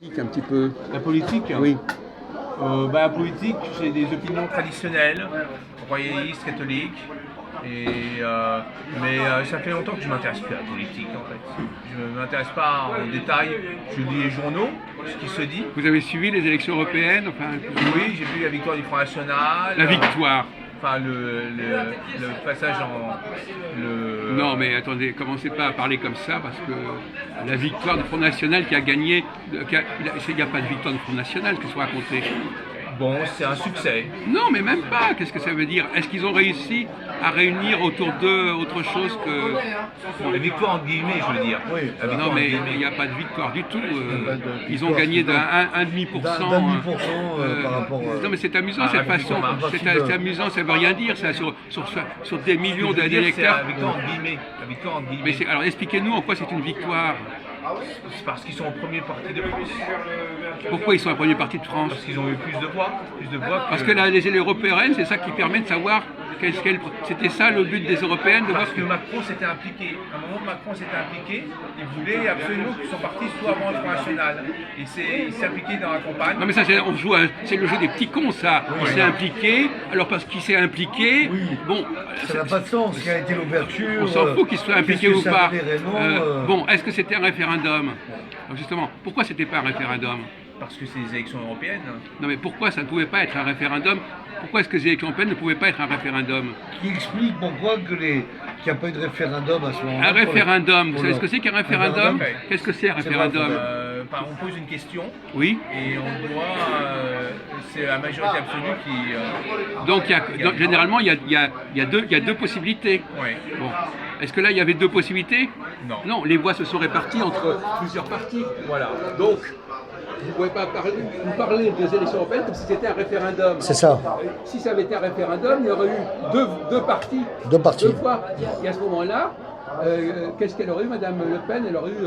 Un petit peu. La politique? Oui. La politique, j'ai des opinions traditionnelles, royalistes, catholiques. Mais ça fait longtemps que je ne m'intéresse plus à la politique en fait. Je ne m'intéresse pas en détail. Je lis les journaux, ce qui se dit. Vous avez suivi les élections européennes, enfin, Oui, j'ai vu la victoire du Front National. la victoire. Enfin, le passage en. Non, mais attendez, commencez pas à parler comme ça, parce que la victoire du Front National qui a gagné, il n'y a pas de victoire du Front National que soit raconté. Bon, c'est un succès. Non, mais même pas. Qu'est-ce que ça veut dire? Est-ce qu'ils ont réussi à réunir autour d'eux autre chose que... La victoire entre guillemets, je veux dire. Oui. Non, mais il n'y a pas de victoire du tout. Ils ont gagné d'1,5%. Par rapport... Non, mais c'est amusant cette façon. C'est amusant, ça ne veut rien dire ça sur des millions d'électeurs. La victoire entre guillemets. La victoire entre guillemets. Mais alors expliquez-nous en quoi c'est une victoire. C'est parce qu'ils sont au premier parti de France. Pourquoi ils sont au premier parti de France? Parce qu'ils ont eu plus de voix. Parce que là, les élections européennes, c'est ça qui permet de savoir c'était ça le but des européennes, de voir parce que Macron s'était impliqué. À un moment, Macron s'était impliqué. Il voulait absolument que son parti soit avant le Front National. Il s'est impliqué dans la campagne. Non mais ça, c'est le jeu des petits cons, ça. Il s'est impliqué. Alors parce qu'il s'est impliqué, bon, ça n'a pas de sens. Quelle a été l'ouverture? On s'en fout qu'il soit impliqué ou pas. Bon, est-ce que c'était un référendum? Alors justement, pourquoi c'était pas un référendum? Parce que c'est les élections européennes. Non mais pourquoi ça ne pouvait pas être un référendum? Pourquoi est-ce que les élections européennes ne pouvaient pas être un référendum? Qui explique pourquoi qu'il n'y a pas eu de référendum à ce moment-là? Un référendum, vous savez ce que c'est qu'un référendum? Qu'est-ce que c'est un référendum? On pose une question. Oui. Et on doit. C'est la majorité absolue qui. Donc généralement il y a deux possibilités. Oui. Bon. Est-ce que là il y avait deux possibilités? Non. Non, les voix se sont réparties entre plusieurs partis. Voilà. Donc, vous ne pouvez pas parler des élections européennes comme si c'était un référendum. C'est ça. Si ça avait été un référendum, il y aurait eu deux partis. Deux partis. Deux fois. Et à ce moment-là, qu'est-ce qu'elle aurait eu, Madame Le Pen? Elle aurait eu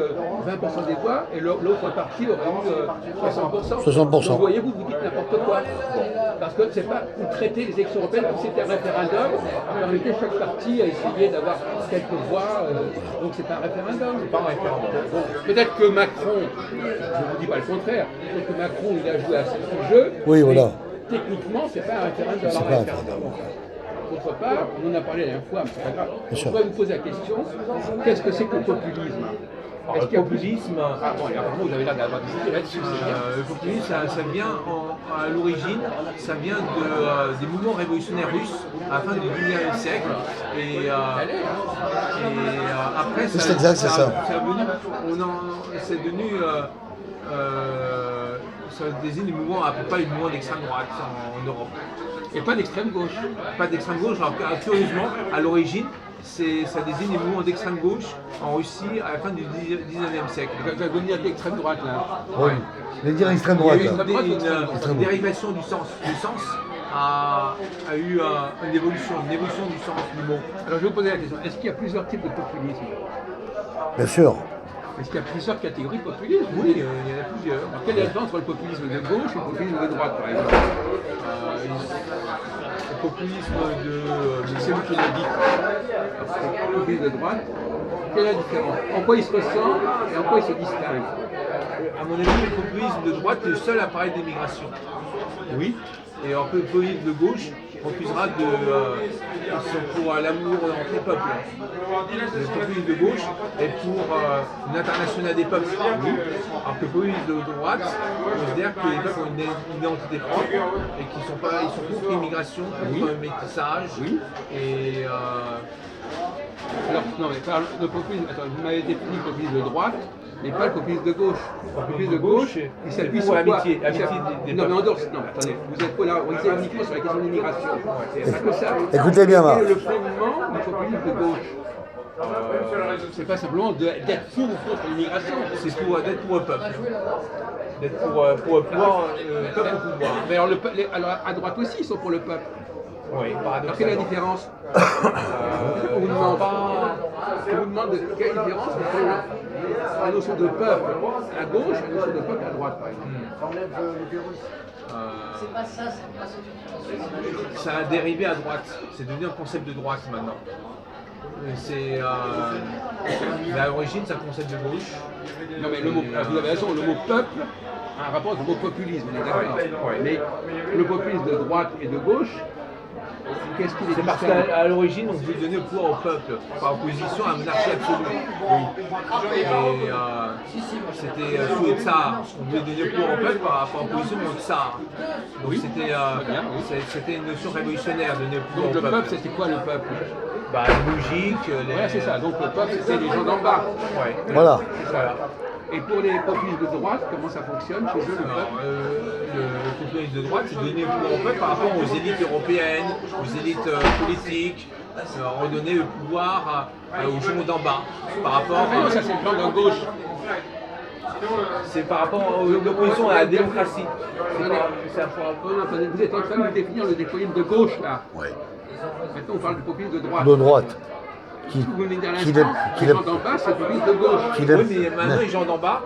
20% des voix et l'autre parti aurait eu 60%. 60%. Donc vous voyez, vous dites n'importe quoi. Parce que c'est pas, vous traitez les élections européennes comme si c'était un référendum. En réalité, chaque parti a essayé d'avoir quelques voix. Donc c'est pas un référendum. C'est pas un référendum. Bon, peut-être que Macron, je ne vous dis pas le contraire, peut-être que Macron il a joué à ce jeu. Oui, voilà. Techniquement, c'est pas un référendum. C'est pas un référendum. D'autre part, on en a parlé la dernière fois, mais c'est pas grave. Bien sûr. On va vous poser la question, qu'est-ce que c'est que le populisme? Le populisme, apparemment vous avez l'air d'avoir des idées là-dessus. le populisme, ça vient à l'origine, ça vient des mouvements révolutionnaires russes à la fin du XIXe siècle. Après, c'est exact, c'est ça. C'est devenu, ça désigne les mouvements, à peu près les mouvements d'extrême droite en Europe. Et pas d'extrême gauche. Pas d'extrême gauche, alors curieusement, à l'origine, ça désigne les mouvements d'extrême gauche en Russie à la fin du XIXe siècle. Ça veut dire d'extrême droite là. Oui. Je vais dire extrême droite. Il y a eu une dérivation du sens. Le sens a eu une évolution du sens du mot. Alors je vais vous poser la question, est-ce qu'il y a plusieurs types de populisme? Bien sûr. Est-ce qu'il y a plusieurs catégories de populisme? Oui, il y en a plusieurs. Alors, quelle est la différence entre le populisme de gauche et le populisme de droite, par exemple? Le populisme C'est vous qui l'avez dit. Le populisme de droite, quelle est la différence? En quoi il se ressemble et en quoi il se distingue? à mon avis, le populisme de droite est le seul appareil d'immigration. Oui. Et un peu le populisme de gauche refusera pour l'amour entre les peuples. Le populisme de gauche est pour une internationale des peuples. Alors que le populisme de droite considère que les peuples ont une identité propre et qu'ils sont contre l'immigration, contre le métissage. Oui. Et alors, non, mais le populisme, attends, vous m'avez défini le populisme de droite, mais pas le populisme de gauche. Le populisme de gauche, il s'appuie sur l'amitié. Non, mais en dehors, non, attendez, vous êtes polarisé uniquement sur la question de l'immigration. C'est que ça. Écoutez bien, Marc. Quel est le fondement du populisme de gauche? C'est pas simplement d'être pour ou contre l'immigration. c'est d'être pour le peuple. D'être pour le pouvoir, le peuple au pouvoir. Mais alors à droite aussi, ils sont pour le peuple. Oui, Alors quelle est la différence? On vous demande quelle est la différence entre la notion de peuple à gauche et la notion de peuple à droite, par exemple. Ça a dérivé à droite. C'est devenu un concept de droite maintenant. Mais à l'origine, c'est un concept de gauche. Non, mais le mot, vous avez raison, le mot peuple a un rapport avec le mot populisme, on est d'accord. Ouais. Mais le populisme de droite et de gauche, qu'est-ce qu'il est C'est parce distinct? qu'à l'origine, on voulait donner le pouvoir au peuple, par opposition à la monarchie absolue. Et c'était sous le tsar. On voulait donner le pouvoir au peuple par opposition au tsar. Donc c'était une notion révolutionnaire, donner le pouvoir Donc au le peuple. peuple, c'était quoi le peuple? Bah, logique, Voilà, c'est ça. Donc le peuple, c'était les gens d'en bas. Ouais. Voilà. Voilà. Et pour les populistes de droite, comment ça fonctionne chez eux, le Alors, peuple? le populisme de droite, c'est donner le pouvoir au peuple par rapport aux élites européennes, aux élites politiques, redonner le pouvoir aux gens d'en bas. Par rapport Ah non, ça c'est le plan de gauche. c'est par rapport à l'opposition à la démocratie. C'est un rapport. Non, attendez, vous êtes en train de définir le populisme de gauche là. Ouais. Maintenant on parle du populisme de droite. De droite. Vous venez de dire à Qui l'instant, qui les gens d'en bas, c'est le populisme de gauche. qui Oui, mais maintenant les gens d'en bas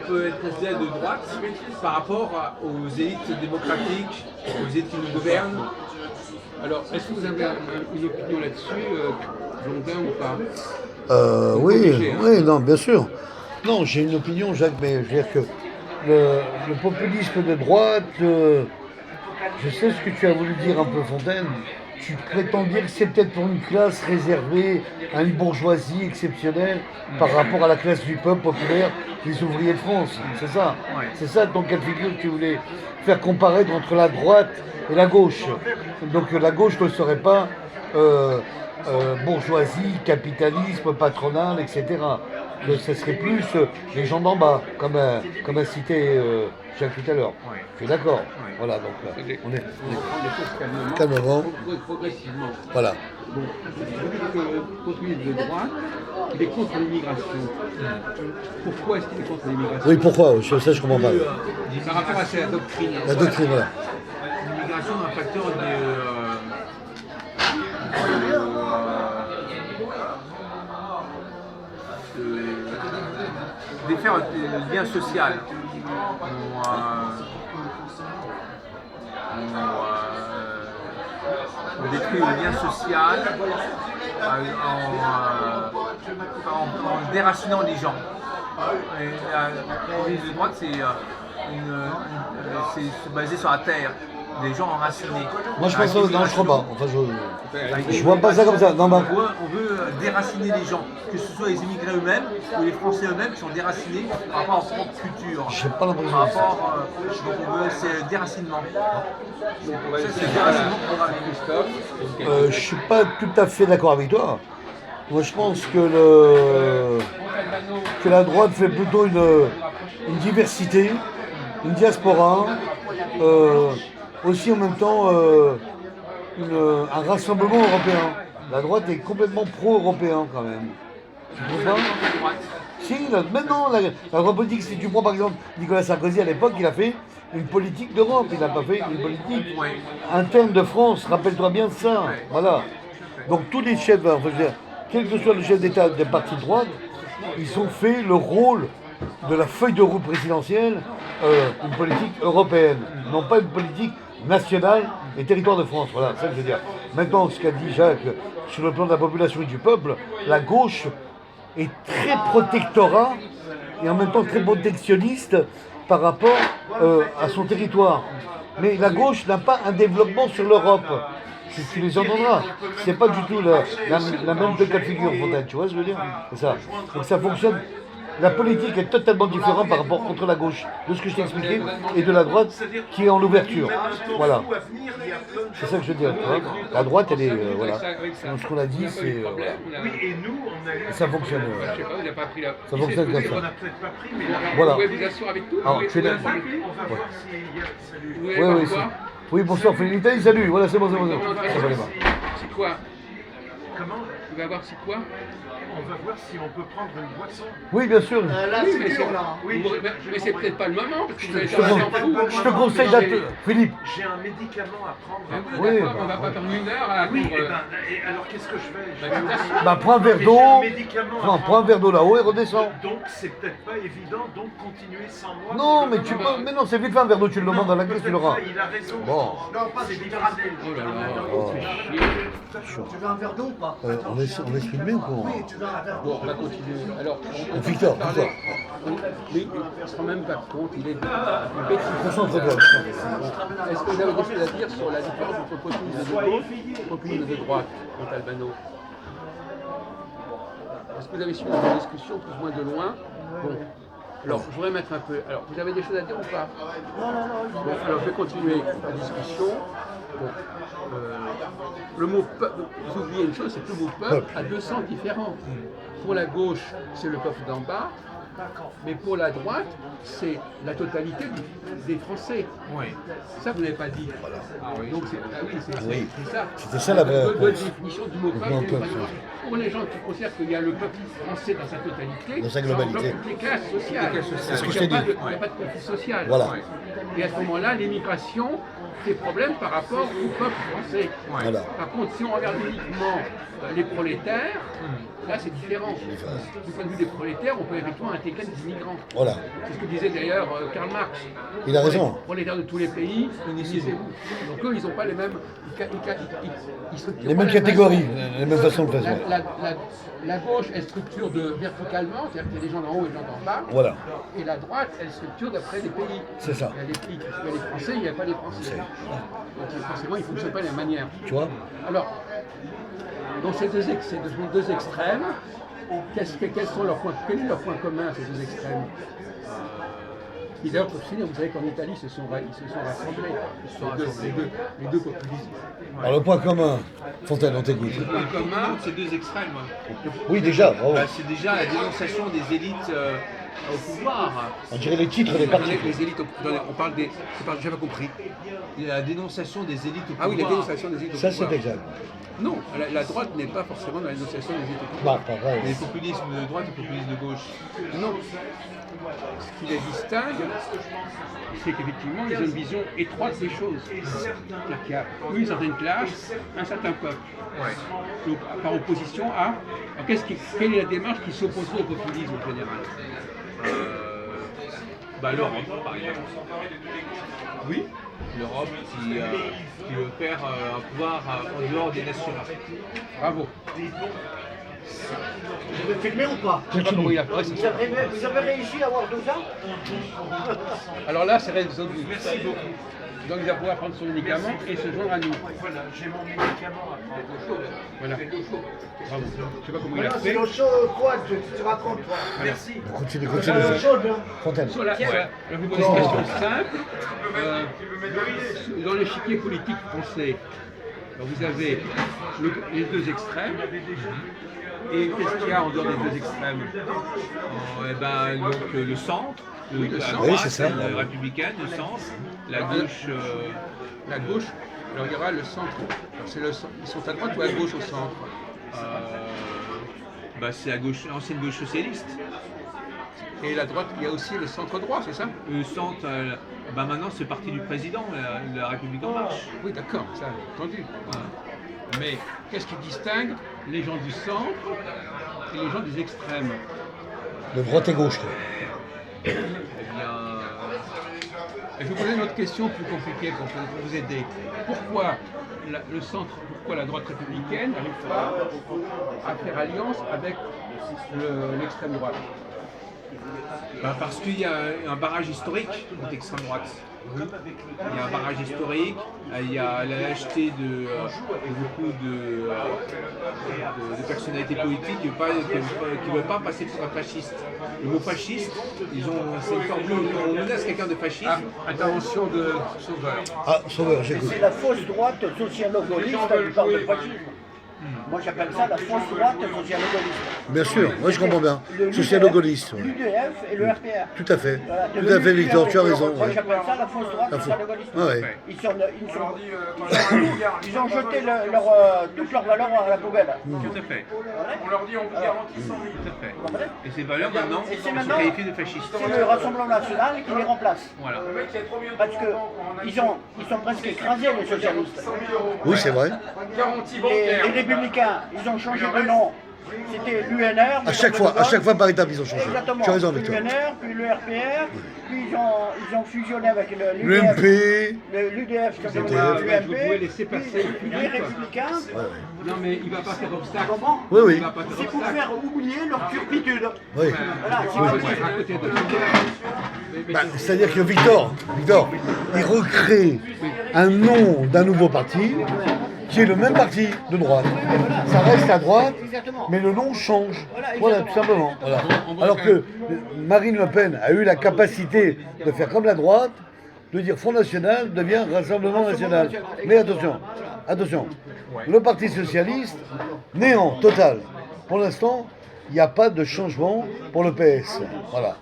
peuvent être considérés de droite par rapport aux élites démocratiques, aux élites qui nous gouvernent. Alors, est-ce que vous avez une opinion là-dessus, Blondin ou pas? Oui, obligé, hein. oui, non, bien sûr. Non, j'ai une opinion, Jacques, mais je veux dire que le populisme de droite, je sais ce que tu as voulu dire un peu, Fontaine. Tu prétends dire que c'est peut-être pour une classe réservée à une bourgeoisie exceptionnelle par rapport à la classe du peuple populaire des ouvriers de France. C'est ça. Ouais. C'est ça ton cas de figure que tu voulais faire comparaître entre la droite et la gauche. Donc la gauche ne serait pas bourgeoisie, capitalisme, patronal, etc. Que ce serait plus les gens d'en bas, comme a cité Jacques tout à l'heure. Ouais. Je suis d'accord. Ouais. Voilà, donc là, on est On prend les choses calmement, calmement. progressivement. Voilà. Donc, vous dites que le populisme de droite, il est contre l'immigration. Pourquoi est-ce qu'il est contre l'immigration? Oui, pourquoi? Ça, je comprends pas. Par rapport à sa doctrine. La doctrine, voilà. L'immigration est un facteur de faire le lien social. On détruit le lien social en déracinant les gens. Et la politique de droite, c'est basé sur la terre, des gens enracinés. Moi, je pense ça, non, je crois pas. Enfin, je vois pas ça comme ça. Non, bah, On veut déraciner les gens, que ce soit les immigrés eux-mêmes ou les Français eux-mêmes qui sont déracinés par rapport à leur propre culture. j'ai pas l'impression Par de ça. rapport, donc on veut, c'est le déracinement. Ça, c'est le déracinement programmé. Christophe, Je suis pas tout à fait d'accord avec toi. Moi, je pense que la droite fait plutôt une diversité, une diaspora, aussi en même temps un rassemblement européen. La droite est complètement pro-européen quand même. Tu trouves pas? Si, maintenant, la droite politique, si tu prends par exemple Nicolas Sarkozy à l'époque, il a fait une politique d'Europe, il n'a pas fait une politique interne de France, rappelle-toi bien de ça. Voilà. Donc tous les chefs, enfin, je veux dire, quel que soit le chef d'État des partis de droite, ils ont fait le rôle de la feuille de route présidentielle, une politique européenne, non pas une politique nationale et territoire de France. Voilà, c'est ça que je veux dire. Maintenant, ce qu'a dit Jacques sur le plan de la population et du peuple, la gauche est très protectorat et en même temps très protectionniste par rapport à son territoire. Mais la gauche n'a pas un développement sur l'Europe. Tu les entendras. C'est pas du tout la même cas de figure, Fontaine. Tu vois ce que je veux dire? C'est ça. Donc ça fonctionne. La politique est totalement différente par rapport entre la gauche, de ce que je t'ai expliqué, et de la droite qui est en ouverture. Voilà. C'est ça que je veux dire. Tu vois. La droite, elle est. Voilà. Donc, ce qu'on a dit, c'est. Voilà. Oui, et nous, on a eu. Ça fonctionne. je sais pas, vous n'avez pas pris la. Ça fonctionne comme On ça. n'a peut-être pas pris, mais Voilà. Vous pouvez vous assurer avec tout? Alors, Vous tu es voulez- là. on va voir s'il y a. Salut. Vous voulez Oui, voir oui, quoi? oui, bonsoir, Félicité, salut. Voilà, c'est bon, c'est bon. C'est bon. Ça va aller, va. C'est quoi? Comment? Tu vas voir c'est quoi? On va voir si on peut prendre une boisson. Oui, bien sûr. Oui, mais c'est Oui. mais c'est peut-être pas le moment, parce que vous allez Je faire un te, temps fou. je te conseille d'attendre. Philippe, J'ai un médicament à prendre. Oui, D'accord, bah, on va pas faire une heure à Oui, attendre. et alors qu'est-ce que je fais bah, prends un verre J'ai d'eau. un médicament à Prends un verre d'eau là-haut et redescends. Donc c'est peut-être pas évident, donc continuer sans moi. Non, mais tu peux. Mais non, c'est vite fait un verre d'eau, tu le demandes dans la caisse, tu l'auras. Il a raison. Bon. Non, pas c'est Vibradel. Oh là là, Oh. c'est chier. Tu veux un verre d'eau ou On laisse filmer ou quoi? Bon, on va continuer. Alors, Victor, parlait- Victor. mais il ne se rend même pas compte, il est une bêtise. Concentre-toi. Est-ce que vous avez des choses à dire sur la différence entre populisme de gauche et populisme de droite, Montalbano? Est-ce que vous avez suivi la discussion plus ou moins de loin? Bon. Alors, je voudrais mettre un peu. Alors, vous avez des choses à dire ou pas? Non. Bon, alors, je vais continuer la discussion. Bon. Le mot peuple, vous oubliez une chose, c'est que le mot peuple a deux sens différents. Pour la gauche, c'est le peuple d'en bas, mais pour la droite, c'est la totalité des Français. Oui. Ça, vous n'avez pas dit. Donc, c'est ça. C'était ça la vraie Bonne réponse. définition du mot Le peuple. mot et peuple, pas de- Pour les gens qui considèrent qu'il y a le peuple français dans sa totalité, Dans sa ça globalité. englobe toutes les classes sociales. C'est ce que Il je n'y t'ai a, dit. il n'y a pas de conflit social. Voilà. Et à ce moment-là, l'immigration fait problème par rapport au peuple français. Voilà. Par contre, si on regarde uniquement les prolétaires, là c'est différent. Du point de vue des prolétaires, on peut effectivement intégrer des immigrants. Voilà. C'est ce que disait d'ailleurs Karl Marx. Il a raison. Les prolétaires de tous les pays, unissez-vous. Donc eux, ils n'ont pas les mêmes. Ils structurent Les pas mêmes catégories, les mêmes façons de faire. La gauche, elle structure verticalement, c'est-à-dire qu'il y a des gens d'en haut et des gens d'en bas. Voilà. Et la droite, elle structure d'après les pays. C'est ça. Il y a des pays qui sont les Français, il n'y a pas les Français. Donc forcément, ils ne fonctionnent pas de la même manière. Tu vois? Alors, dans ces deux extrêmes, quels sont leurs points, quel est leur point commun à ces deux extrêmes? Et d'ailleurs, pour finir, vous savez qu'en Italie, ils se sont rassemblés, les deux populismes. Alors le point commun, Fontaine, on t'écoute. Le point commun, c'est deux extrêmes. Oui, déjà, bravo. Bah, c'est déjà la dénonciation des élites au pouvoir. On dirait les titres des partis. Les élites, on parle des. J'ai pas compris. La dénonciation des élites au pouvoir. Ah oui, la dénonciation des élites au Ça, pouvoir. c'est exact. Non, la droite n'est pas forcément dans la dénonciation des élites au pouvoir. Bah, pas vrai. Les populismes de droite et les populismes de gauche. Non. Ce qui les distingue, c'est qu'effectivement, ils ont une vision étroite des choses. C'est-à-dire qu'il y a une certaine classe, un certain peuple. Donc, par opposition à. Alors, quelle est la démarche qui s'opposerait au populisme en général? L'Europe, par exemple. Oui. L'Europe qui veut faire un pouvoir en dehors des nations. Bravo. Vous avez filmé ou pas? Je sais pas comment il a fait. Vous avez réussi à avoir 12 ans? Alors là, c'est résolu. Merci beaucoup. Donc il va pouvoir prendre son médicament et se joindre à nous. Voilà, j'ai mon médicament à prendre. Voilà. Bravo. Je sais pas comment il a C'est fait. l'eau chaude, quoi, tu te racontes, toi. Merci. Continue, C'est continue. l'eau chaude, hein. Fontaine. Sur la, voilà. Je vais vous poser une question simple. Dans l'échiquier politique français, alors vous avez les deux extrêmes. Et qu'est-ce qu'il y a en dehors des deux extrêmes? Donc le centre, Oui, le la centre. droite, Oui, c'est ça. le républicain, le centre, la gauche. La gauche, alors il y aura le centre. Alors, ils sont à droite ou à gauche au centre? C'est la gauche, l'ancienne gauche socialiste. Et la droite, il y a aussi le centre droit, c'est ça? Le centre, maintenant c'est parti du président, la République en marche. Oui, d'accord, ça, entendu. Mais qu'est-ce qui distingue les gens du centre et les gens des extrêmes? De droite et gauche. Eh bien, Et je vais vous poser une autre question plus compliquée pour vous aider. Pourquoi le centre, pourquoi la droite républicaine n'arrive pas à faire alliance avec l'extrême droite? parce qu'il y a un barrage historique contre l'extrême droite. Il y a un barrage historique, il y a la lâcheté de beaucoup de personnalités politiques qui ne veulent pas passer pour un fasciste. Le mot fasciste, c'est une forme bleue, on menace quelqu'un de fasciste. Intervention de Sauveur. Ah, Sauveur, j'écoute. C'est la fausse droite socialo-gaulliste qui parle de fascisme. Moi j'appelle ça la fausse droite socialo-gaulliste. Bien sûr, moi je comprends bien. Le Socialo-gaulliste. L'UDF et le RPR. Tout à fait. Voilà, Tout à fait, Victor, tu as raison. Moi ouais. j'appelle ça la fausse droite La fausse- socialo-gaulliste. Ah ouais. Ils ont jeté toutes leurs valeurs à la poubelle. Tout à fait. On leur dit, on vous garantit 100 000. Tout à fait. Vous comprenez? Et ces valeurs maintenant Et c'est sont maintenant- qualifiées de fascistes. C'est le Rassemblement National qui les remplace. Voilà. Parce qu'ils sont presque écrasés, les socialistes. Oui, c'est vrai. Garantie Les bancaire. républicains, ils ont changé de nom c'était l'UNR. À chaque fois par étape, ils ont changé. Exactement. Tu as raison, Victor. L'UNR, puis le RPR, puis ils ont fusionné avec L'UMP. l'UDF, Vous pouvez laisser passer puis les Républicains. Non, mais il ne va pas faire obstacle. Comment Oui, oui. Il va pas faire C'est pour obstacle. faire oublier leur turpitude. Oui. Voilà, c'est On va comme être à côté de Bah, c'est-à-dire que Victor, il recrée un nom d'un nouveau parti qui est le même parti de droite. Ça reste à droite, Exactement. mais le nom change. Voilà, Voilà, exactement. tout simplement. Voilà. Alors que Marine Le Pen a eu la capacité de faire comme la droite, de dire Front National devient Rassemblement National. Mais attention, le Parti Socialiste, néant total. Pour l'instant, il n'y a pas de changement pour le PS. Voilà.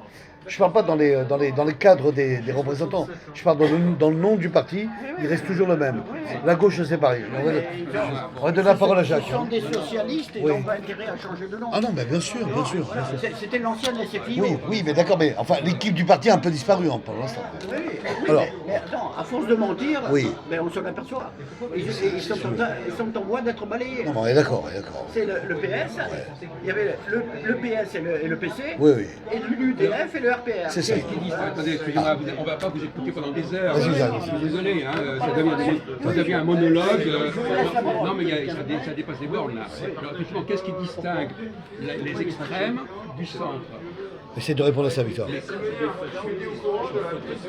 Je ne parle pas dans les cadres des représentants, je parle dans le nom du parti, il reste toujours le même. La gauche, c'est pareil. On va donner la parole à Jacques. Ce sont des socialistes et Oui. ils n'ont pas intérêt à changer de nom. Ah non, mais bien sûr. C'était l'ancienne SFIO. Oui, mais d'accord, mais enfin, l'équipe du parti a un peu disparu pour l'instant. Oui, Alors. mais attends, à force de mentir, Oui. on s'en aperçoit. Ils sont en voie d'être balayés. Non, mais d'accord. C'est le PS, il y avait le PS et le PC, Oui. et l'UDF et le RPR. C'est ça. Attendez, excusez-moi, on ne va pas vous écouter pendant des heures. Vas-y, Jacques. Je suis désolé, hein, ça devient un monologue. Non, mais ça dépasse les bornes là. Alors, effectivement, qu'est-ce qui distingue les extrêmes du centre? Essaye de répondre à ça, Victor.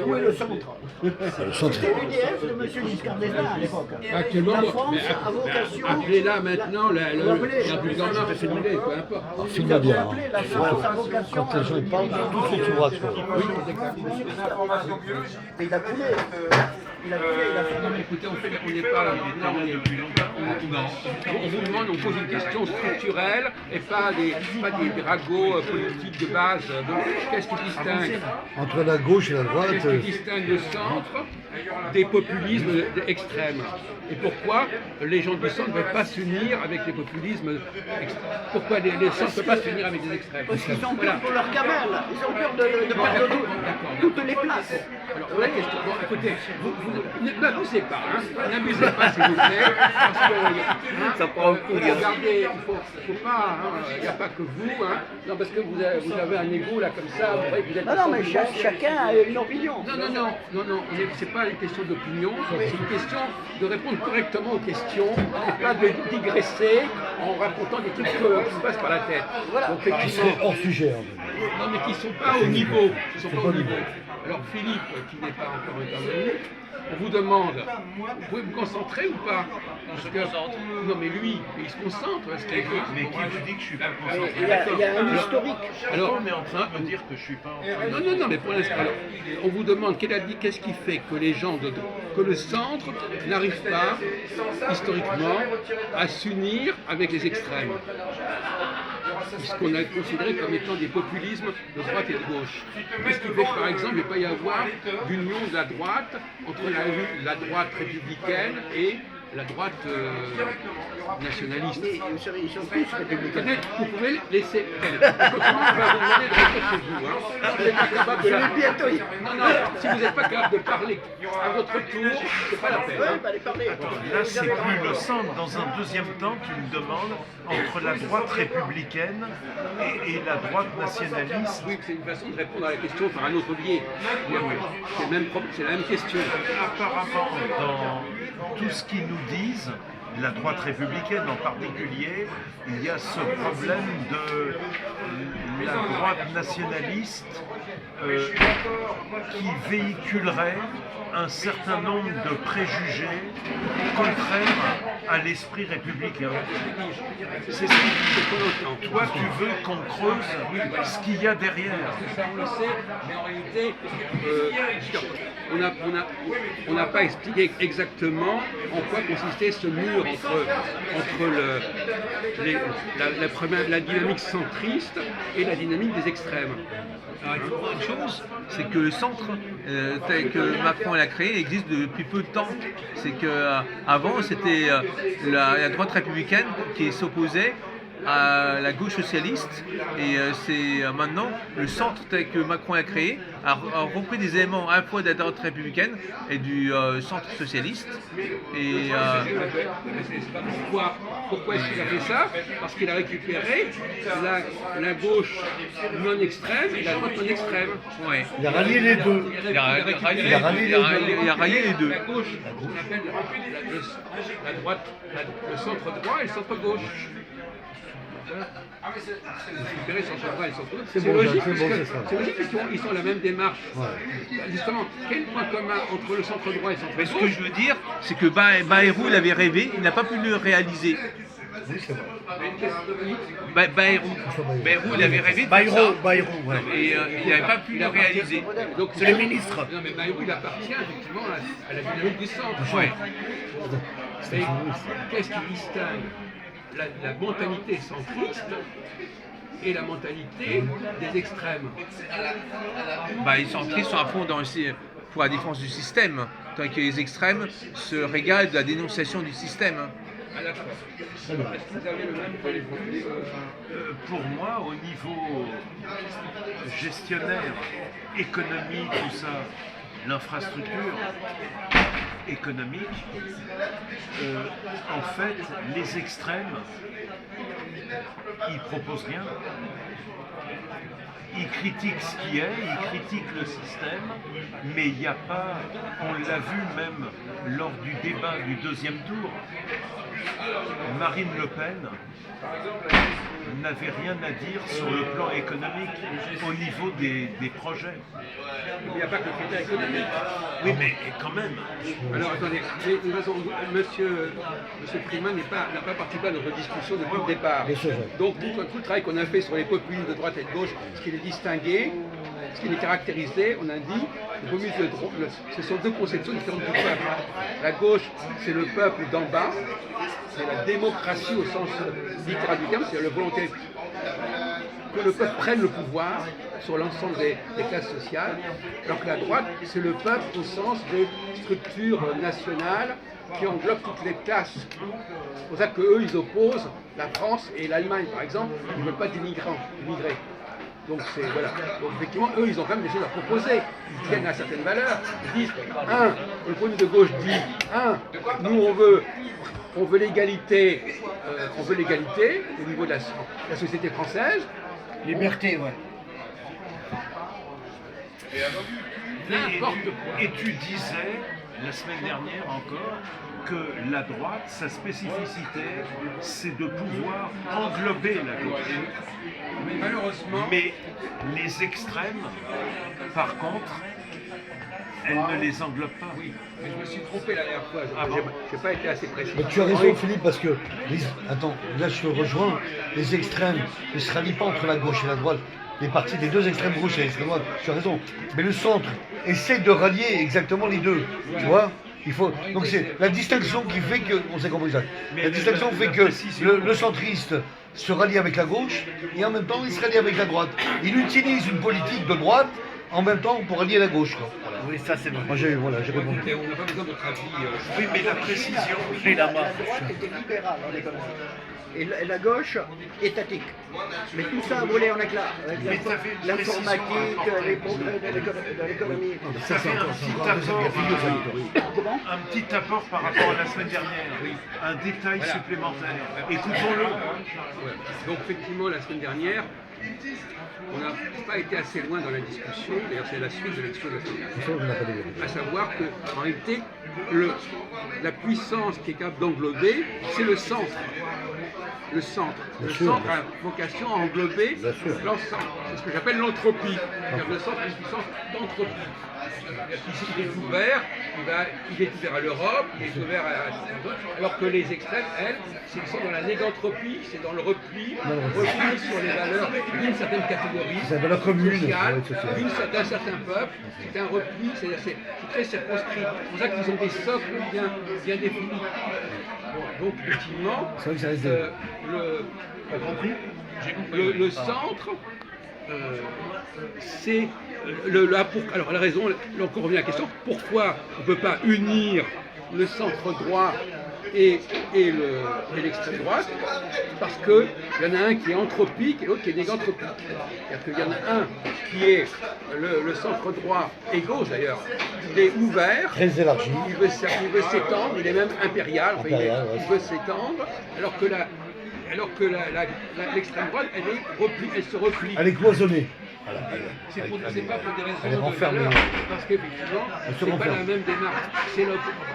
Où est le centre? Le centre. C'était l'UDF de M. Giscard d'Estaing à l'époque. Actuellement, La France a vocation. appelez-là maintenant la République en marche, c'est annulé, peu importe. Alors, filme-la bien. Hein. La France a vocation. Quand les gens ils parlent, tout ce que tu vois. Mais il a coulé. Il a fait. Non, mais écoutez, on n'est pas là. On vous demande, on pose une question structurelle et pas des ragots politiques de base. Donc, qu'est-ce qui distingue Entre la gauche et la droite. Qu'est-ce qui distingue le centre des populismes extrêmes? Et pourquoi les gens du centre ne peuvent pas s'unir avec les populismes extrêmes? Pourquoi les centres ne peuvent pas s'unir avec les extrêmes? Parce qu'ils ont peur pour leur gamelle. Ils ont peur de perdre toutes les places. Alors, la question, bon, écoutez, n'abusez pas, hein, n'abusez pas s'il vous plaît, parce que Ça prend un coup, regardez, il faut pas, il n'y a pas que vous, hein, non, parce que vous avez un ego là comme ça, vous voyez que vous êtes... Non, mais chacun a une opinion. Non, c'est pas une question d'opinion, c'est une question de répondre correctement aux questions, et pas de digresser en racontant des trucs qui vous passent par la tête. Voilà. Donc, effectivement, Hors sujet. En non, mais qui ne sont pas au niveau. Ils sont pas au niveau. Alors Philippe, qui n'est pas encore intervenu, on vous demande, vous pouvez vous concentrer ou pas? Parce que, non mais lui, il se concentre. Parce qu'il veut. Mais qui vous dit que je suis pas concentré? Il y a un historique. Alors, On est en train de me dire que je suis pas en train de... non, mais pour l'instant, alors, on vous demande qu'est-ce qui fait que les gens, que le centre n'arrive pas, historiquement, à s'unir avec les extrêmes, ce qu'on a considéré comme étant des populismes de droite et de gauche. Qu'est-ce qui fait que, par exemple, il ne va pas y avoir d'union de la droite entre la droite républicaine et la droite nationaliste? Ils sont tous républicains. Vous pouvez laisser... On va vous demander de rester chez vous. Hein. Si vous n'êtes pas capable de Non, si vous n'êtes pas capable de parler à votre tour, c'est pas la peine. Là, c'est plus le centre, dans un deuxième temps, qu'une demande entre la droite républicaine et la droite nationaliste. Oui, c'est une façon de répondre à la question par un autre biais. C'est la même question. Apparemment, dans tout ce qu'ils nous disent, la droite républicaine en particulier, il y a ce problème de la droite nationaliste qui véhiculerait un certain nombre de préjugés contraires à l'esprit républicain. C'est ce qu'on entend. Toi, tu veux qu'on creuse ce qu'il y a derrière. Ça, on le sait, mais en réalité, on n'a pas expliqué exactement en quoi consistait ce mur entre la dynamique centriste et la dynamique des extrêmes. Alors, il faut voir une chose, c'est que le centre tel que Macron l'a créé existe depuis peu de temps. C'est qu'avant, c'était la droite républicaine qui s'opposait à la gauche socialiste et c'est maintenant le centre tel que Macron a créé a repris des éléments à la fois de la droite républicaine et du centre socialiste et Pourquoi est-ce qu'il a fait ça? Parce qu'il a récupéré la gauche non extrême et la droite non extrême. ouais. Il a rallié les deux. Il a rallié les deux. La gauche, ce qu'on appelle la droite, le centre droit et le centre gauche. Récupérer centre droit et centre gauche. C'est bon, logique, c'est bon, puisque- c'est ça. c'est logique puisqu'ils sont la même démarche. Ouais. Justement, quel point commun entre le centre droit et le centre Mais ce que gauche? je veux dire, c'est que Bayrou, il avait rêvé, il n'a pas pu le réaliser. Oui, c'est vrai. Bayrou, il avait rêvé de faire ça, Bayrou, ouais. et il n'avait pas pu le réaliser. Donc, C'est le ministre. Non, mais Bayrou, il appartient effectivement à la dynamique du centre. Ouais. Mais qu'est-ce qui distingue la mentalité centriste et la mentalité des extrêmes? Les centristes sont à fond pour la défense du système, tandis que les extrêmes se régalent de la dénonciation du système. À la fois. Est-ce que vous avez le même point de vue Pour moi, au niveau gestionnaire, économie, tout ça, l'infrastructure économique, en fait, les extrêmes, ils proposent rien. Ils critiquent ce qui est, ils critiquent le système, mais il n'y a pas, on l'a vu même lors du débat du deuxième tour, Marine Le Pen n'avait rien à dire sur le plan économique au niveau des projets. Il n'y a pas que le critère économique. Oui, mais quand même. Alors attendez, mais de toute façon, monsieur Freeman n'a pas participé à notre discussion depuis le départ. Bien sûr, ouais. Donc tout le travail qu'on a fait sur les populismes de droite et de gauche, ce qui les distinguait, ce qui les caractérisait, on a dit, les populismes de droite, ce sont deux conceptions différentes du peuple. La gauche, c'est le peuple d'en bas, c'est la démocratie au sens littéral du terme, c'est la volonté que le peuple prenne le pouvoir sur l'ensemble des classes sociales, alors que la droite, c'est le peuple au sens de structure nationale qui englobe toutes les classes. C'est pour ça qu'eux, ils opposent la France et l'Allemagne, par exemple, ils ne veulent pas d'immigrés. Donc c'est voilà. Donc effectivement, eux, ils ont quand même des choses à proposer. Ils tiennent à certaines valeurs. Ils disent, le point de gauche dit, nous on veut l'égalité, au niveau de la société française. Liberté, ouais. N'importe quoi. Et tu disais, la semaine dernière encore, que la droite, sa spécificité, c'est de pouvoir englober la gauche. Mais malheureusement, Mais les extrêmes, par contre, elles ne les englobent pas. oui, mais je me suis trompé la dernière fois. Ah bon Je n'ai pas été assez précis. Mais tu as raison, Philippe, parce que, attends, là je te rejoins, les extrêmes ne se rallient pas entre la gauche et la droite. Les partis des deux extrêmes gauche et l'extrême droite, tu as raison. Mais le centre essaie de rallier exactement les deux. Tu vois, donc c'est la distinction qui fait que. On s'est compris ça. La distinction fait que le centriste se rallie avec la gauche et en même temps il se rallie avec la droite. Il utilise une politique de droite en même temps pour rallier la gauche. Quoi. Oui, ça c'est vrai. Moi j'ai répondu. Et on n'a pas besoin de votre avis. Oui, mais la précision, Et la main. La droite était libérale en économie. Et la gauche, étatique. Mais tout ça a volé en éclats. Avec Mais t'avais une l'informatique, précision les progrès de l'économie. ça fait un petit apport par rapport à la semaine dernière, un détail supplémentaire. Écoutons-le. Ouais. Donc effectivement, la semaine dernière, on n'a pas été assez loin dans la discussion, d'ailleurs c'est la suite de la discussion de la semaine dernière, à savoir qu'en réalité, la puissance qui est capable d'englober, c'est le centre. Le centre. Le centre a vocation à englober l'ensemble. C'est ce que j'appelle l'entropie. C'est-à-dire que le centre a une puissance d'entropie. Ici, il est ouvert, il est ouvert à l'Europe, il est ouvert alors que les extrêmes, elles, ils sont dans la négantropie, c'est dans le repli sur les valeurs d'une certaine catégorie C'est la valeur commune, sociale, ouais, sociale. d'un certain peuple, c'est un repli, c'est très circonscrit. C'est pour ça qu'ils ont des socles bien définis. Bon, donc effectivement, C'est vrai que ça reste le centre, c'est alors la raison, là encore revient à la question, pourquoi on ne peut pas unir le centre droit et l'extrême droite, parce qu'il y en a un qui est anthropique et l'autre qui est néganthropique. C'est-à-dire qu'il y en a un qui est le centre droit et gauche d'ailleurs, il est ouvert, Très élargi. il veut s'étendre, il est même impérial, enfin, Impérial, ouais. il veut s'étendre, alors que l'extrême droite, elle se replie. Elle est cloisonnée. C'est pas pour des Elle est raisons de renfermée. valeur, parce qu'effectivement, Elle se c'est pas renferme. la même démarche.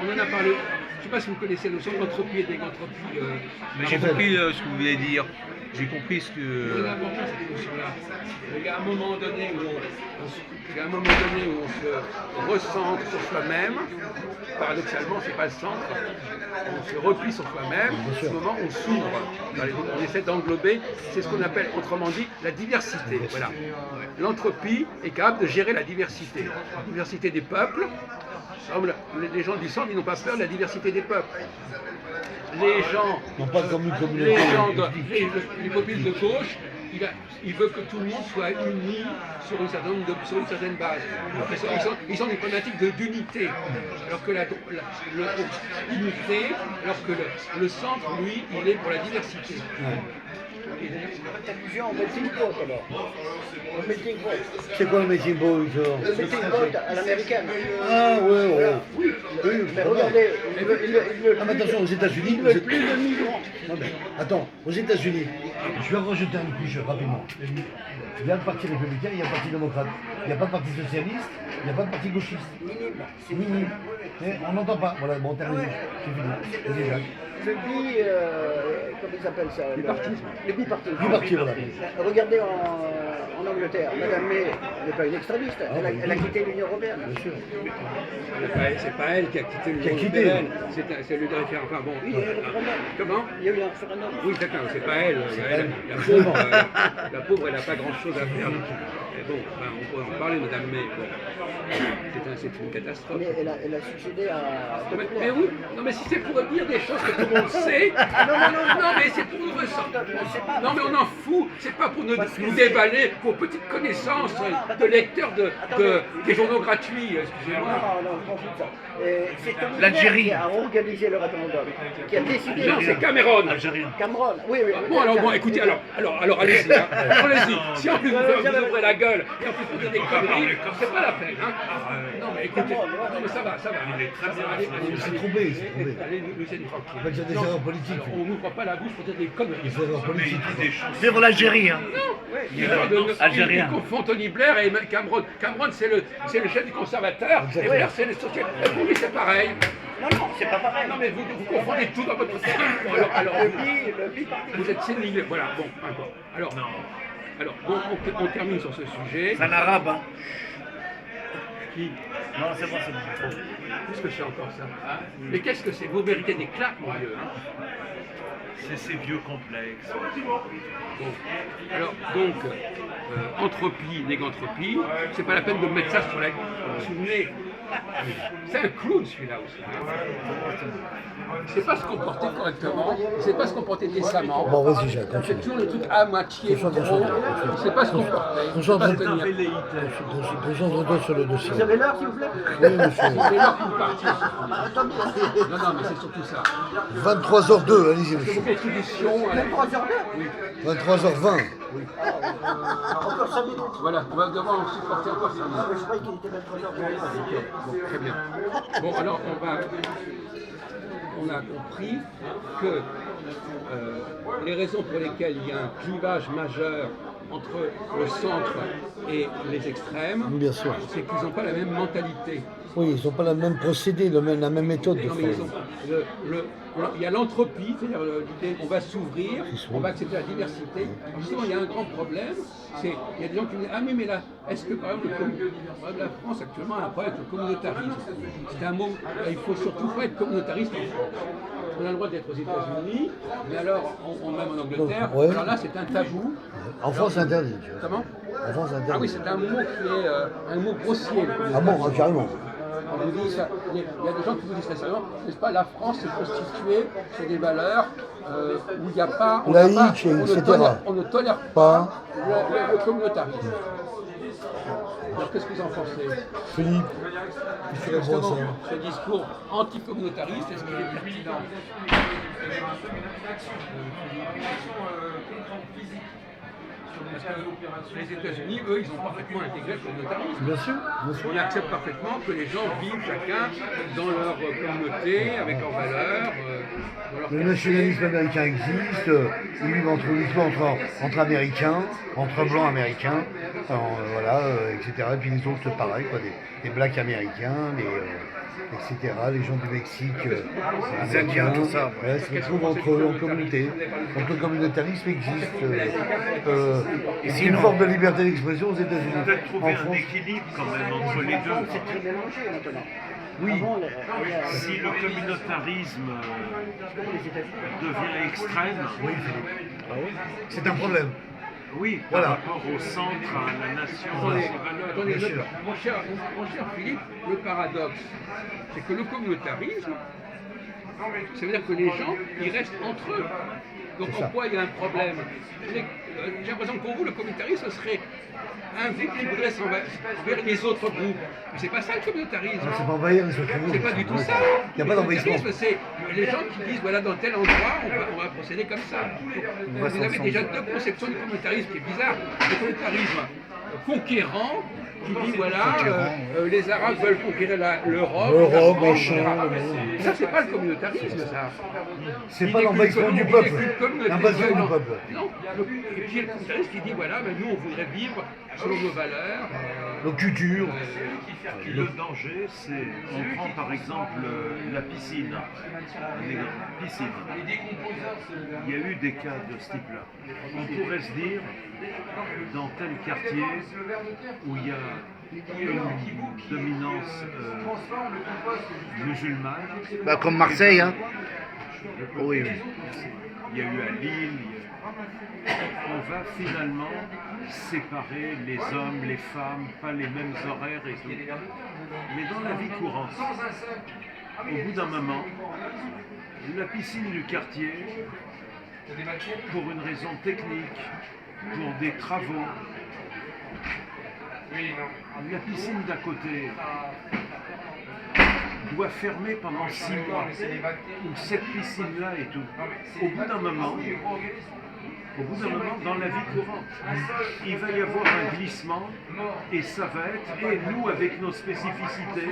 On en a parlé, je ne sais pas si vous connaissez la notion d'entropie et d'égantropie. J'ai compris ce que vous voulez dire. J'ai compris ce C'est que. important cette notion-là. Il y a un moment donné où on se recentre sur soi-même. Paradoxalement, c'est pas le centre. On se replie sur soi-même. À ce moment, on s'ouvre. On essaie d'englober. C'est ce qu'on appelle, autrement dit, la diversité. Voilà. L'entropie est capable de gérer la diversité. La diversité des peuples. Les gens du centre, ils n'ont pas peur de la diversité des peuples. Les gens, Non pas comme une communauté. les populistes de gauche, il veut que tout le monde soit uni sur une certaine base. Ils ont des problématiques d'unité, alors que l'unité, alors que le centre, lui, il est pour la diversité. Faites allusion au melting pot alors. Au melting pot. C'est quoi le melting pot, genre? Le melting pot à l'américaine. Ah ouais. Oui, Mais regardez, Ah, mais attention, aux États-Unis. ils ne veulent plus de migrants. Non, mais attends, aux États-Unis, je vais rajouter une couche rapidement. Il y a le parti républicain, il y a le parti démocrate. Il n'y a pas de parti socialiste, il n'y a pas de parti gauchiste. C'est minime. Mais on n'entend pas. Voilà, bon, terminé. C'est fini. C'est déjà. Comment ils appellent ça? Le bipartisme. Biparti, voilà. Regardez en Angleterre, Madame May n'est pas une extrémiste, elle a quitté l'Union Européenne. Bien sûr. C'est pas elle qui a quitté Qui a l'Union quitté. européenne, c'est le référendum. Enfin bon. Oui, il y a eu un référendum. Comment? Il y a eu un référendum. Oui, d'accord, c'est pas elle. La pauvre, elle n'a pas grand-chose à faire. Mais bon, enfin, on pourrait en parler, Madame May. Bon. C'est une catastrophe. Mais elle a succédé à. Mais oui, non mais si c'est pour dire des choses que tout le monde sait, non mais c'est pour nous ressentir. Non mais on en fout, c'est pas pour nous déballer vos petites connaissances de lecteurs des journaux gratuits, excusez-moi. Non, je m'en fous de ça. C'est Tony L'Algérie. Blair qui a organisé le référendum, qui a décidé. Non, c'est Cameron. Cameron, oui. Bon alors écoutez, alors allez-y, hein. Allez-y. Si en plus vous ouvrez la gueule et en plus vous dites des conneries, c'est pas la peine, hein. Non mais écoutez, non mais ça va. Il est très bien. Il s'est trompé, Allez, nous laissez tranquille. Il va dire des erreurs politiques. On n'ouvre pas la bouche pour dire des conneries. Des erreurs politiques. C'est pour l'Algérie. Hein. Il confond Tony Blair et Cameron. Cameron, c'est le chef du conservateur, et Blair, c'est le socialiste. Et pour lui, c'est pareil. Non, c'est pas pareil. Non, mais vous confondez tout dans votre cerveau. Alors, Le bipartisme. vous êtes sénile. Voilà, bon, encore. Alors, bon, on termine sur ce sujet. C'est un arabe. Hein. Qui Non, c'est bon. Qu'est-ce que c'est encore ça? Mais qu'est-ce que c'est? Vous méritez des claques, mon vieux. Hein. C'est ces vieux complexes. Bon. Alors, donc, entropie, négantropie, c'est pas la peine de mettre ça sur la souvenez. C'est un clown celui-là aussi. Il ne sait pas se comporter correctement, il ne sait pas se comporter décemment. Bon, vas-y, Jacques, Il fait continue. toujours le truc à moitié trop. Il ne sait pas se comporter, il ne sait pas se tenir. Concentre-toi sur le dossier. Vous avez l'heure, s'il vous plaît? Oui, monsieur. C'est l'heure pour partir. Attendez. Non, mais c'est surtout ça. 23h02, allez-y, C'est monsieur. une contribution à la... 23h20. Encore 5 minutes. Voilà, on va devoir supporter encore 5 Je minutes. croyais qu'il était 23h. Bon, très bien. Bon, alors on a compris que les raisons pour lesquelles il y a un clivage majeur entre le centre et les extrêmes, Bien sûr. c'est qu'ils n'ont pas la même mentalité. Oui, ils n'ont pas le même procédé, la même méthode de Non, mais faire. il y a l'entropie, c'est-à-dire l'idée qu'on va s'ouvrir, on va accepter la diversité. Alors, justement, il y a un grand problème, il y a des gens qui me disent « Ah mais là, est-ce que par exemple la France actuellement a un problème avec le communautarisme ?» C'est un mot, il faut surtout pas être communautariste en France. On a le droit d'être aux États-Unis, mais alors, même en Angleterre, Ouais. alors là c'est un tabou. En France, c'est interdit. Tu vois. Comment? En France, c'est Ah oui, interdit. c'est un mot qui est un mot grossier. le Ah bon, ah, carrément. on vous dit ça, il y a des gens qui vous disent récemment, n'est-ce pas, la France est constituée sur des valeurs où il n'y a pas, Laïque, etc. On ne tolère Pas. le communautarisme. Alors qu'est-ce que vous en pensez? Philippe, serait bon, justement, ça. ce discours anticommunautariste, est-ce qu'il est pertinent? Parce que les États-Unis, eux, ils ont parfaitement intégré le communautarisme. Bien sûr, bien sûr. On accepte parfaitement que les gens vivent chacun dans leur communauté, avec leurs valeurs, dans leur Le quartier. nationalisme américain existe, ils vivent uniquement entre Américains, entre Blancs américains, voilà, etc. Et puis les autres, pareil, quoi, des Blacks américains, etc. Les gens du Mexique, Les Indiens, tout ça. Ouais, se retrouvent entre eux en communauté. Donc le communautarisme existe. Et c'est une forme de liberté d'expression aux États-Unis. Peut-être trouver En un France, équilibre quand même entre les deux. C'est très mélangé maintenant. oui. Avant, Si le communautarisme devient extrême, Oui, Philippe. C'est un problème. oui, par Voilà. rapport au centre, à la nation, à Attendez, ses valeurs. attendez, Bien sûr. mon cher Philippe, le paradoxe, c'est que le communautarisme, ça veut dire que les gens, ils restent entre eux. Donc en quoi il y a un problème? J'ai l'impression que pour vous, le communautarisme, ce serait un groupe qui voudrait s'envahir vers les autres groupes. Mais c'est pas ça le communautarisme. C'est pas envahir les autres groupes. C'est pas du tout ça. Il n'y a pas d'envahissement. Le communautarisme, c'est les gens qui disent, voilà, dans tel endroit, on va procéder comme ça. Vous avez déjà deux conceptions du communautarisme qui est bizarre. Le communautarisme conquérant, qui dit, voilà, les Arabes veulent conquérir l'Europe. L'Europe, la machin, France, le etc. Ça, c'est pas le communautarisme, ça. C'est pas l'envahissement du peuple, l'invasion du Non, peuple. non. Et puis il y a le communautarisme qui dit, voilà, ben, nous, on voudrait vivre selon nos valeurs. Nos cultures. Le danger, c'est, on prend par exemple la piscine, les piscines. Il y a eu des cas de ce type-là. On pourrait se dire, dans tel quartier où il y a une dominance musulmane, Bah, comme Marseille, hein. Oui, oui. il y a eu à Lille, on va finalement séparer les hommes, les femmes, pas les mêmes horaires et tout. Mais dans la vie courante, au bout d'un moment, la piscine du quartier, pour une raison technique, pour des travaux, la piscine d'à côté doit fermer pendant 6 mois, ou cette piscine-là et tout. Au bout d'un moment, dans la vie courante, il va y avoir un glissement et ça va être, et nous avec nos spécificités,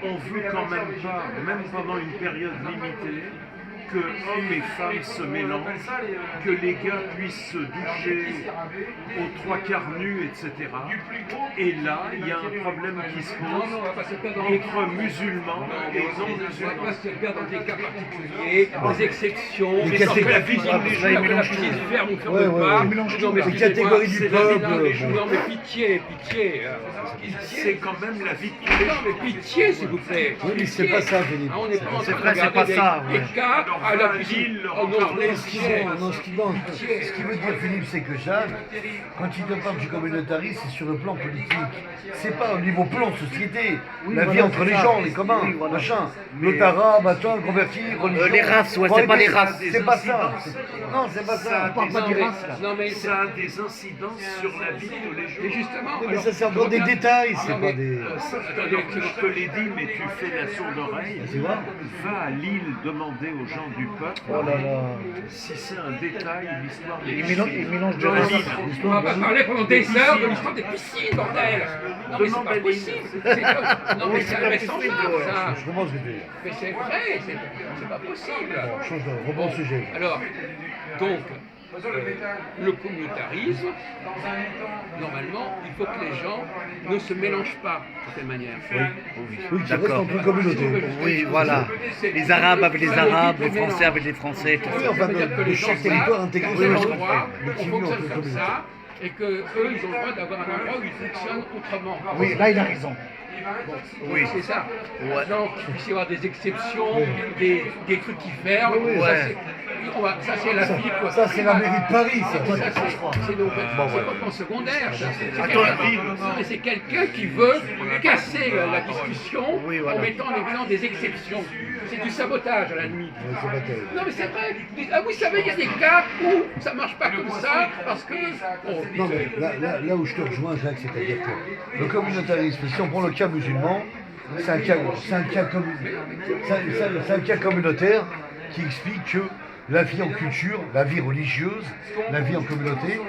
on veut quand même pas, même pendant une période limitée, que hommes et femmes se mélangent, que les gars puissent se doucher aux 3/4 nus, etc. Et là, il y a un problème qui se pose entre musulmans et non On va musulmans. pas se perdre dans des cas particuliers, des exceptions, Les sans que la catégories- piscine la piscine ferme ou ferme Ouais, pas. ouais. Non, mais Les excusez-moi, catégories du c'est peuple, non, mais, bon. non, mais pitié. C'est quand même la vie de tous les Non, jours. mais pitié, s'il vous plaît. Oui, mais c'est Pitié. pas ça, Philippe. Ah, on n'est pas en train de vrai, c'est regarder pas ça, des ouais. cas à la piscine. Lille, Oh non, parler, pitié. Ce qu'il veut dire Philippe, c'est que Jacques, quand il te parle du communautarisme, c'est sur le plan politique. C'est pas au niveau plan société. La vie entre les gens, les communs, Oui, voilà. machin. L'autre arabe, attends, converti, religion. Les races, ouais, Prends c'est les pas les pays. races. C'est pas ça. Non, c'est pas Ça ça. a On parle des pas des incidences- races, là. Non, mais Ça a des incidences sur la vie de tous les jours. Et justement, Mais alors, ça, c'est encore des détails, c'est non, pas mais, des. attendez, Je te l'ai dit, mais tu fais la sourde oreille. Tu vois? Va à Lille demander aux gens du peuple Oh là là. si c'est un détail, l'histoire des Il mélange de Dans races. Lille. on va pas parler pendant des heures de l'histoire des piscines, bordel. Non, mais c'est pas possible. Non, mais c'est invraisemblable, ça. Je comprends ce que tu veux dire. Mais c'est vrai, c'est pas possible. Bon, change de rebond de sujet. Alors, donc, le communautarisme, normalement, il faut que les gens ne se mélangent pas, de certaine manière. Oui, qui reste entre communautés. Oui, voilà. Les Arabes avec les Arabes, les Français avec les Français, tout Oui, ça. enfin, Ça veut dire que de les gens chaque territoire savent intégré. qu'en Oui, tel oui, endroit, oui. on fonctionne comme ça, et que eux, ils ont le droit d'avoir un endroit où ils fonctionnent autrement. Oui, là il a raison. Oui, c'est ça. Maintenant, qu'il puisse y avoir des exceptions, des trucs qui ferment, Oui, oui, ça, ouais. ça c'est la vie, quoi. Ça, c'est la mairie de Paris, ça. Ça, c'est complètement secondaire. ça. C'est Attends, quelqu'un- non, mais c'est quelqu'un qui veut casser la discussion Oui, voilà. en mettant en évidence des exceptions. C'est du sabotage à la limite. Ouais, c'est pas terrible. Non mais c'est vrai. Ah vous savez, il y a des cas où ça marche pas comme ça parce que. Oh, Non, mais là où je te rejoins, Jacques, c'est-à-dire que le communautarisme, si on prend le cas musulman, c'est un cas communautaire qui explique que la vie en culture, la vie religieuse, la vie en communauté,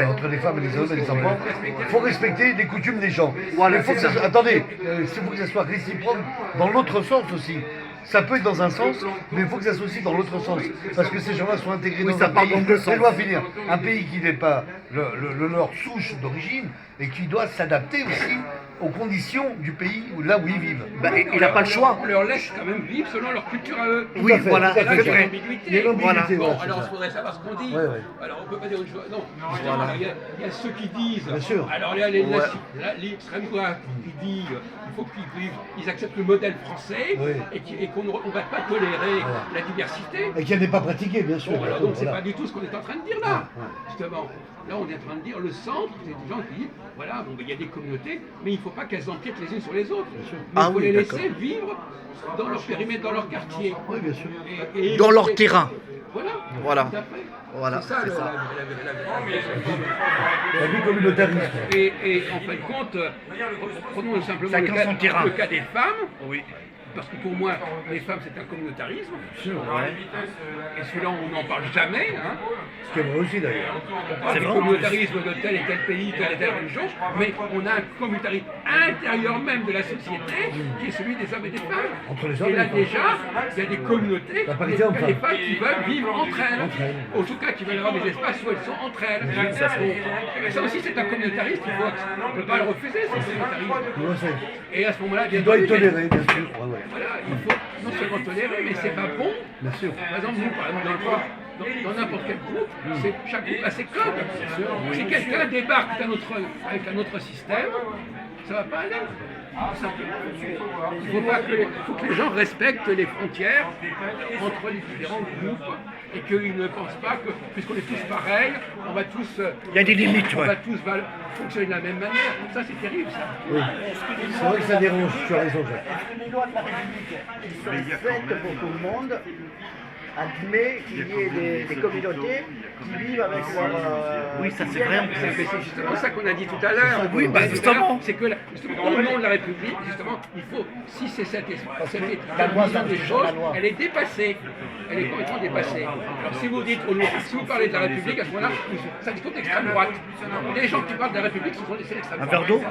entre les femmes et les hommes et les enfants, il faut respecter les coutumes des gens. Voilà, il faut que c'est ça. attendez, il faut que ça soit réciproque dans l'autre sens aussi. Ça peut être dans un sens, mais il faut que ça soit aussi dans l'autre sens. Parce que ces gens-là sont intégrés dans ça un part pays. dans deux sens. Elle doit finir. Un pays qui n'est pas leur souche d'origine et qui doit s'adapter aussi aux conditions du pays là où ils vivent. Bah, il n'a pas le choix. On leur laisse quand même vivre selon leur culture à eux. Oui, à fait, voilà, tout à fait. c'est Il y a vrai. l'ambiguïté. Il y a l'ambiguïté, Bon, voilà, c'est alors ça. il faudrait savoir ce qu'on dit. Ouais, ouais. Alors on peut pas dire une chose. Non, justement, il y a ceux qui disent. Bien sûr. Alors là, l'extrême droite qui dit il faut qu'ils acceptent le modèle français Oui. et qu'on ne va pas tolérer la diversité. Et qu'elle n'est pas pratiquée, bien sûr. Bon, alors donc c'est Voilà. pas du tout ce qu'on est en train de dire là. Ouais, ouais. Justement, là on est en train de dire le centre, c'est des gens qui disent voilà, bon, ben, il y a des communautés, mais il ne faut pas qu'elles empiètent les unes sur les autres. Mais il Ah faut oui, les d'accord. laisser vivre dans leur périmètre, dans leur quartier. Oui, bien sûr. Et Dans leur terrain. Voilà. Voilà. Tout à fait. Voilà, C'est ça, c'est ça. La vie communautariste. Et en fin de compte, prenons simplement Chacun son terrain. le cas des femmes. Oui. Parce que pour moi, les femmes, c'est un communautarisme. Et celui-là, on n'en parle jamais. Hein. Ce qui est vrai aussi d'ailleurs. On parle du communautarisme de tel et tel pays, telle et telle religion, mais on a un communautarisme intérieur même de la société qui est celui des hommes et des femmes. Entre les hommes Et là et les femmes. déjà, il y a des communautés, La parité des homme-femme. femmes qui veulent vivre entre elles. Entre elles. En tout cas, qui veulent avoir des espaces où elles sont entre elles. Et ça aussi, c'est un communautarisme, on ne peut pas le refuser, c'est un communautarisme. Je sais. Et à ce moment-là, bien Il doit être entendu, toléré, bien sûr. Ouais, ouais. voilà, il faut non seulement tolérer, mais c'est pas bon. Bien sûr. Par exemple, nous, par exemple, dans n'importe quel groupe, chaque groupe a ses codes. Si quelqu'un débarque avec un autre système, ça va pas aller. Tout simplement. Il faut que les gens respectent les frontières entre les différents groupes et qu'ils ne pensent pas que, puisqu'on est tous pareils, on va tous, Il y a des limites, on ouais. va tous fonctionner de la même manière. Ça, c'est terrible, ça. Oui. C'est vrai que ça dérange, tu as raison, Jacques. Est-ce que les lois de la République qui sont faites pour tout le monde admet qu'il y ait des communautés qui vivent avec leur... Oui, ça c'est vrai en Mais plus. c'est justement ça qu'on a dit tout à l'heure. Oui, bah, justement. C'est que justement, au nom de la République, justement, il faut, si c'est cette La loi, vision ça, des c'est choses, la loi. elle est dépassée. Elle est complètement dépassée. Alors si vous dites, si vous parlez de la République, à ce moment-là, ça discours d'extrême droite. Les gens qui parlent de la République, ce sont des l'extrême Un droite. verre d'eau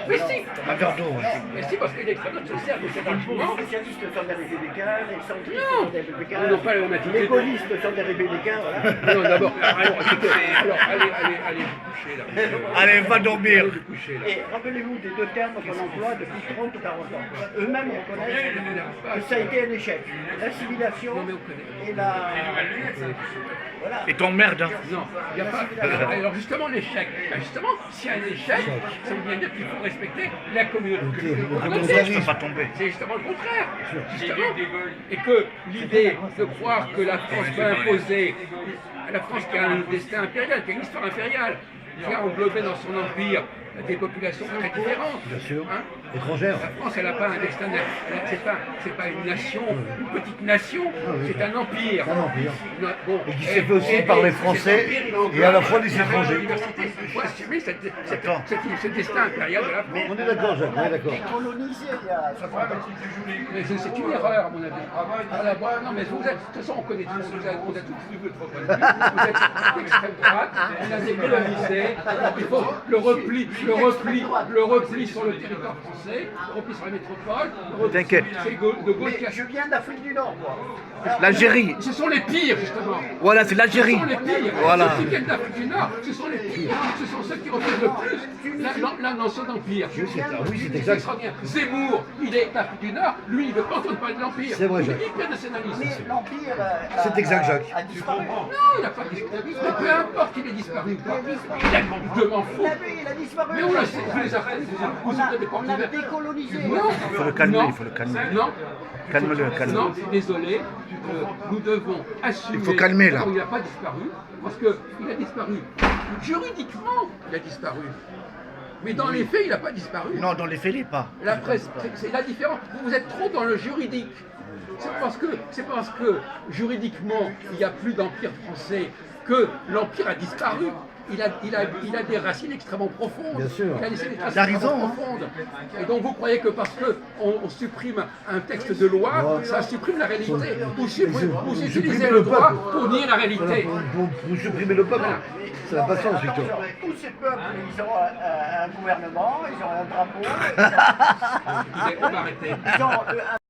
Mais si, Un verre d'eau, ouais. mais si, parce que l'extrême droite se sert de cet argument. Les socialistes sont des républicains, les centristes Non. sont des républicains, Ils n'ont pas la même attitude. les gaullistes sont des républicains, voilà. Non, d'abord, alors, écoutez, alors, allez vous coucher là. Allez, va dormir. Allez vous coucher là. Et rappelez-vous des deux termes qu'on emploie depuis 30 ou 40 ans. Eux-mêmes reconnaissent que ça a été un échec. L'assimilation et la... Voilà. Et t'emmerdes, hein. Non, il n'y a pas. Alors justement, l'échec. Ben justement, s'il y a un échec, ça veut bien dire qu'il faut respecter la communauté. Je peux pas tomber. C'est justement le contraire. Justement. Et que l'idée de croire que la France peut imposer, la France qui a un destin impérial, qui a une histoire impériale, qui a englobé dans son empire des populations très différentes. Bien sûr. Hein. Étrangère. La France, elle n'a pas un destin, c'est pas une nation, une petite nation, c'est un empire. Un empire. Bon, Et qui s'est fait aussi par les Français et à la fois les étrangers. Il faut assumer ce destin impérial de la France. On est d'accord, Jacques, on est d'accord. Colonisé il y a 60 ans. Mais c'est une erreur, à mon avis. À la base, non, mais vous êtes, de toute façon, on connaît tous, on a tous vu votre point de vue. Vous êtes d'extrême droite, on a décolonisé. Il faut le repli sur le territoire français, le repli sur la métropole. le repli T'inquiète. sur- C'est de Gaulle qui Mais a. je viens d'Afrique du Nord, moi. Alors, L'Algérie. Ce sont les pires, justement. Voilà, c'est Ce l'Algérie. sont les pires. Voilà. Ceux qui viennent d'Afrique du Nord, ce sont les pires. Ce sont ceux qui refusent le plus la notion d'empire. Oui, c'est C'est exact. extraordinaire. Zemmour, il est d'Afrique du Nord, lui, il ne veut pas entendre parler de l'empire. C'est vrai, Il est Jacques. hyper nationaliste. mais l'Empire C'est exact, Jacques. a disparu. Non, il n'a pas disparu. Mais peu importe qu'il ait disparu. Je m'en fous. Il a disparu. Mais on le sait, vous les apprenez, vous On a, avez des portes on a ouvertes. décolonisé. Non, Il faut le calmer, non, il faut le calmer. Non. Calme-le, calme-le. Non, désolé, nous devons assumer. Il faut calmer, là. Non, il n'a pas disparu, parce qu'il a disparu. Juridiquement, il a disparu. Mais dans les faits, il n'a pas disparu. Non, dans les faits, il n'est pas. La presse, c'est la différence. Vous êtes trop dans le juridique. C'est parce que juridiquement, il n'y a plus d'empire français que l'empire a disparu. il a des racines extrêmement profondes. Bien sûr. Il a des racines Il a raison, extrêmement hein. profondes. Et donc vous croyez que parce qu'on supprime un texte de loi, ça supprime la réalité. Vous utilisez le droit pour nier la réalité. Pour supprimer le peuple. Ça n'a pas de sens, Victor. Tous ces peuples, ils ont un gouvernement, ils ont un drapeau, On va arrêter. ils ont un